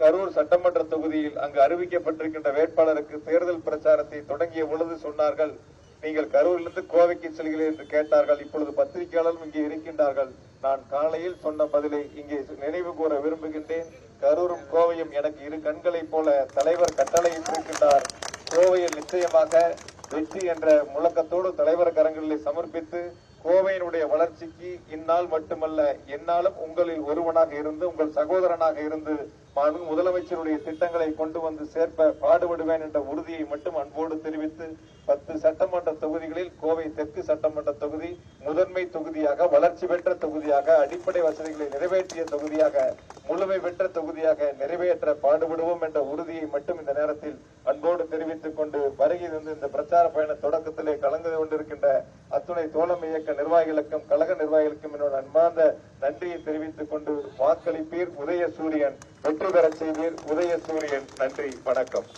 கரூர் சட்டமன்ற தொகுதியில் அங்கு அறிவிக்கப்பட்டிருக்கின்ற வேட்பாளருக்கு தேர்தல் பிரச்சாரத்தை தொடங்கிய பொழுது சொன்னார்கள், நீங்கள் கரூரிலிருந்து கோவைக்கு செல்கிறீர்கள் என்று கேட்டார்கள். இப்பொழுது பத்திரிகையாளரும் இங்கே இருக்கின்றார்கள். நான் காலையில் சொன்ன பதிலை இங்கே நினைவு கூற விரும்புகின்றேன். கரூரும் கோவையும் எனக்கு இரு கண்களைப் போல தலைவர் கட்டளையிட்டிருக்கின்றார். கோவையில் நிச்சயமாக வெற்றி என்ற முழக்கத்தோடு தலைவர் கரங்களிலே சமர்ப்பித்து கோவையினுடைய வளர்ச்சிக்கு இந்நாள் மட்டுமல்ல என்னாலும் உங்களில் ஒருவனாக இருந்து உங்கள் சகோதரனாக இருந்து முதலமைச்சருடைய திட்டங்களை கொண்டு வந்து சேர்ப்ப பாடுபடுவேன் என்ற உறுதியை மட்டும் அன்போடு தெரிவித்து 10 சட்டமன்ற தொகுதிகளில் கோவை தெற்கு சட்டமன்ற தொகுதி முதன்மை தொகுதியாக, வளர்ச்சி பெற்ற தொகுதியாக, அடிப்படை வசதிகளை நிறைவேற்றிய தொகுதியாக, முழுமை பெற்ற தொகுதியாக நிறைவேற்ற பாடுபடுவோம் என்ற உறுதியை மட்டும் இந்த நேரத்தில் அன்போடு தெரிவித்துக் கொண்டு வருகை வந்து இந்த பிரச்சார பயண தொடக்கத்திலே கலந்து கொண்டிருக்கின்ற அத்துணை தோழமை இயக்க நிர்வாகிகளுக்கும் கழக நிர்வாகிகளுக்கும் என்னோட அன்பார்ந்த நன்றியை தெரிவித்துக் கொண்டு வாக்களிப்பீர் உதயசூரியன், வெற்றி பெற செய்வீர் உதயசூரியன். நன்றி, வணக்கம்.